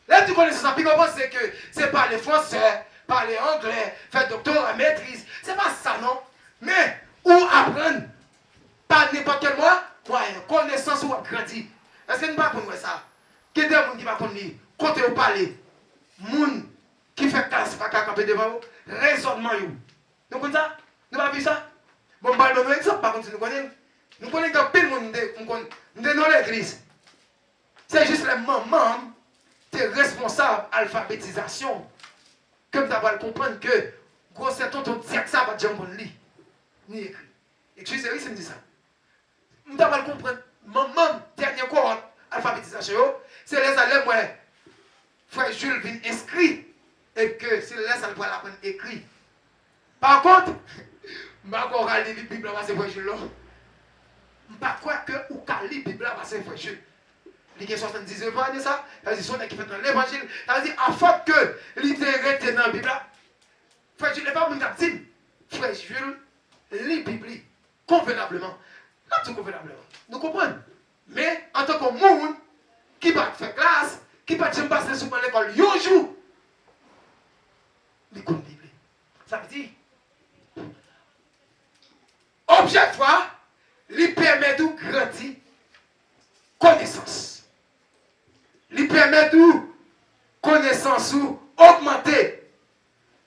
La connaissance, puis comment c'est que c'est parler français, parler anglais, faire doctorat, maîtrise. C'est pas ça, non? Mais, ou apprendre, par n'importe quel mois, connaissance ou grandir. Est-ce que nous ne pouvons pas ça? Qui est des gens qui ne pouvons pas lire, côté au parler, moun qui fait casse, pas qu'à camper devant vous, raisonnement you. Nous connaissons ça? Nous n'avons pas vu ça? Bon, par exemple, par contre, nous connaissons. Nous connaissons que pile monde dans l'église. C'est juste les mamans, qui sont responsables de l'alphabétisation. Comme tu vas comprendre que, gros, c'est ton dit que ça va dire bon lit. Ni écrit. Et tu sais, c'est me dit ça. Nous devons comprendre. Maman, dernier cours alphabétisation, c'est les allèmes, ouais. Frère Jules vient inscrit. Et que c'est les allèmes pour l'apprendre écrit. Par contre, je ne vais pas lire la Bible parce que Frère Jules là. Je ne vais pas croire que ou lire la Bible parce que Frère Jules. Il y a 79 ans de ça. C'est-à-dire, son qui fait dans l'évangile. C'est-à-dire, afin que l'intérêt dans la Bible, Frère Jules n'est pas mon captif. Frère Jules, lit la Bible convenablement. Là, tout convenablement. Nous comprenons. Mais en tant que monde qui va faire classe, qui va jamais passer sur l'école, un jour, il connaît la Bible. Ça veut dire, objet de foi, il permet de grandir connaissance. Il permet de connaissance ou augmenter.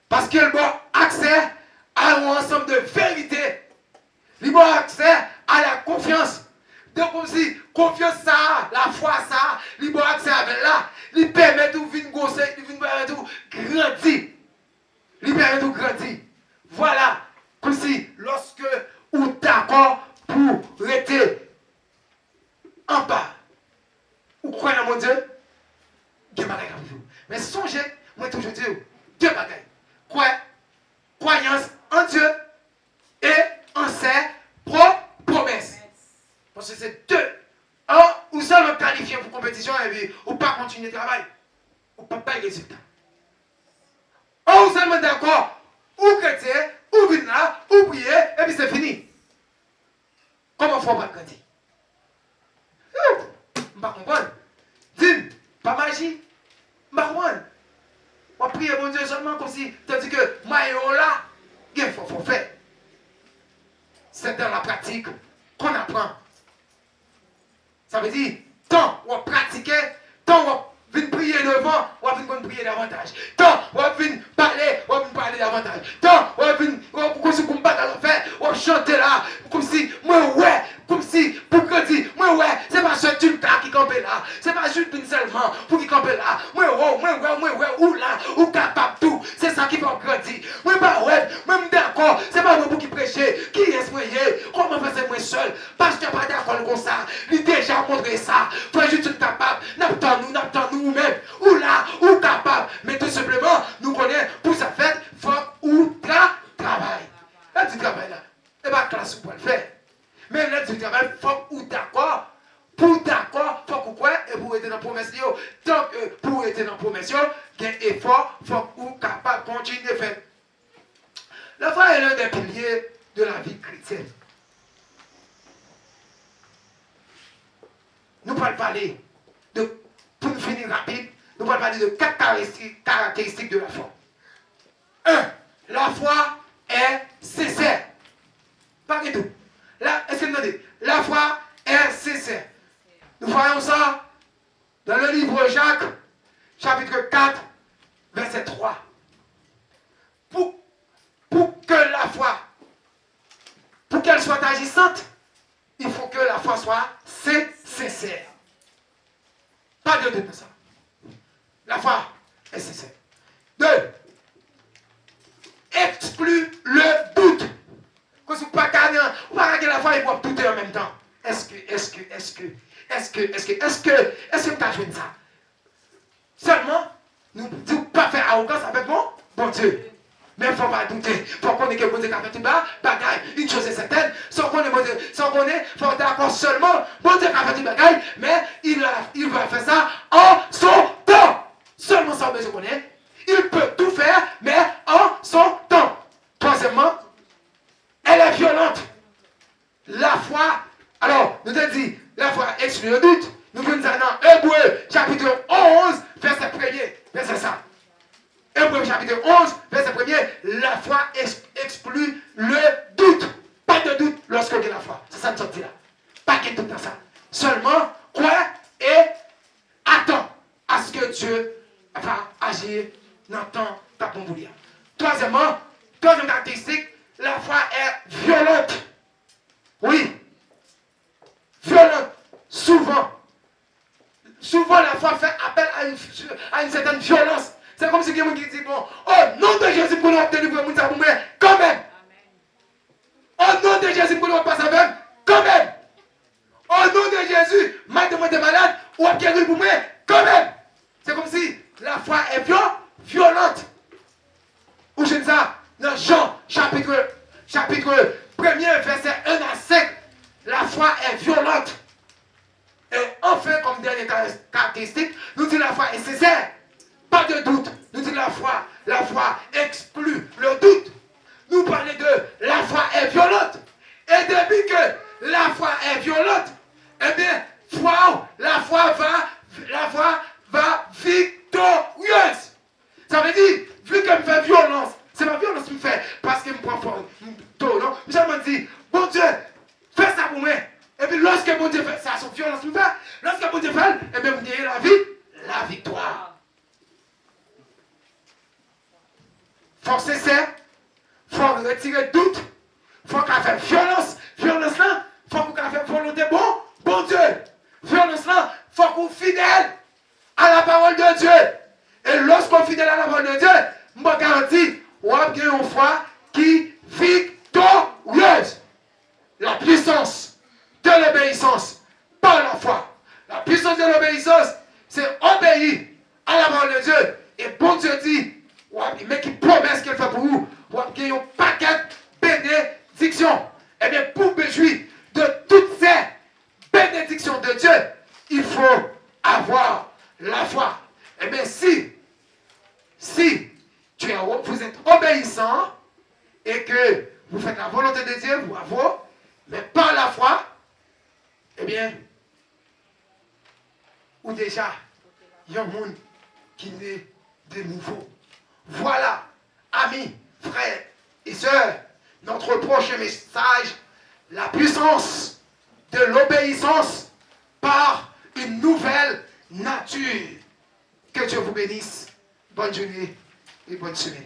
Parce qu'il a accès à un ensemble de vérités. Il a accès à la confiance. Donc, comme si confiance ça, la foi ça, il a accès à là. Il permet de venir gosser, il permet de grandir. Il permet de grandir. Voilà. Comme si, lorsque vous êtes d'accord pour rester en bas, ou croyez dans mon Dieu, Dieu bagaille avec vous. Mais songez, moi toujours dire, Dieu bagaille. Croyance en Dieu et en ses promesses. Parce que c'est deux. Un, ou seulement qualifié pour compétition et puis, ou pas continuer le travail. Ou pas pas le résultat. Un, ou seulement d'accord, ou chrétien, ou venir là, ou prier, et puis c'est fini. Comment faut pas grandir? Je ne comprends pas. Dis, pas magie. Je ne comprends pas. On prie mon Dieu seulement comme si, tandis que moi et là, il faut faire. C'est dans la pratique qu'on apprend. Ça veut dire, tant on pratique, tant on vient prier devant, on vient prier davantage. Tant on vient parler davantage. Tant on vient, comme si on bat dans l'enfer, on chante là, comme si, comme si, pour que dire, c'est pas ce tulka qui campe là, c'est pas juste une seulement pour qui campe là. Ou là, ou capable tout, c'est ça qui va grandir. Moi, pas même d'accord, c'est pas moi pour qui prêcher, qui est moyen, comment faire moi seul, parce que pas d'accord comme ça, il déjà montré ça, faut juste être capable, n'attends nous même, ou là, ou capable, mais tout simplement, nous connaissons, pour ça fait, faut ou travail. Là, tu travailles là, et pas classe pour le faire. Mais là, tu travailles, faut ou d'accord. Pour d'accord, faut quoi et pour être dans la promesse. Donc, pour être dans la promesse, il y a un effort, faut ou capable de continuer à faire. La foi est l'un des piliers de la vie chrétienne. Nous allons parler de, pour finir rapide, nous allons parler de 4 caractéristiques de la foi. 1. La foi est sincère. Pas du tout. Est-ce que vous entendez? La foi est sincère. Nous voyons ça dans le livre Jacques, chapitre 4, verset 3. Pour que la foi, pour qu'elle soit agissante, il faut que la foi soit sincère. Pas de doute de ça. La foi est sincère. 2. Exclut le doute. Parce que vous ne pouvez pas regarder la foi et vous douter en même temps. Est-ce que tu as joué ça? Seulement, nous ne pouvons pas faire arrogance avec mon Dieu. Mais il ne faut pas douter. Il faut qu'on ait que bon Dieu qui a fait tout bas, bagaille, une chose est certaine. Sans qu'on ait, il faut d'accord seulement, bon Dieu qui a fait tout bagaille, mais il va faire ça en son temps. Seulement ça, besoin qu'on ait. Il peut tout faire, mais en son temps. Troisièmement, elle est violente. La foi, alors, nous avons dit, la foi exclut le doute. Nous venons dans Hébreux, chapitre 11, verset 1er. Verset ça. Hébreux, chapitre 11, verset 1er. La foi exclut le doute. Pas de doute lorsqu'on a la foi. C'est ça que nous dit là. Pas de doute dans ça. Seulement, crois et attends à ce que Dieu va agir dans ton tapon-boulia. Troisièmement, deuxième caractéristique, la foi est violente. Oui. Violente. Souvent la foi fait appel à une certaine violence. C'est comme si quelqu'un qui dit, bon, au nom de Jésus, pour nous obtenir pour nous, quand même. Au nom de Jésus, pour nous passer avec, quand même. Au nom de Jésus, madame est malade, ou à guérir pour moi, quand même. C'est comme si la foi est violente. Où je dis ça? Dans Jean, chapitre 1er, verset 1 à 5, la foi est violente. Et enfin, comme dernière caractéristique, nous disons la foi est sincère. Pas de doute. Nous disons la foi exclut le doute. Nous parlons de la foi est violente. Et depuis que la foi est violente, eh bien, la foi va victorieuse. Ça veut dire, vu qu'elle me fait violence, c'est ma violence qui me fait, parce qu'elle me prend fort, non? Je me dis, bon Dieu, fais ça pour moi. Et puis lorsque mon Dieu fait ça, son violence me fait, lorsque mon Dieu fait, eh bien, vous gagnez la victoire. Faut sincère, faut retirer doute, faut qu'elle fasse violence. Violence là, faut qu'elle fasse volonté bon Dieu. Violence là, faut qu'on soit fidèle à la parole de Dieu. Et lorsqu'on est fidèle à la parole de Dieu, je me garantis, on a bien une foi qui victorieuse. La puissance de l'obéissance par la foi. La puissance de l'obéissance, c'est obéir à la parole de Dieu. Et bon Dieu dit, mais qui promesse qu'il fait pour vous, vous avez un paquet de bénédictions. Eh bien, pour me jouir de toutes ces faites la volonté de Dieu, bravo. Mais par la foi, eh bien, ou déjà, il y a un monde qui naît de nouveau. Voilà, amis, frères et sœurs, notre prochain message, la puissance de l'obéissance par une nouvelle nature. Que Dieu vous bénisse. Bonne journée et bonne semaine.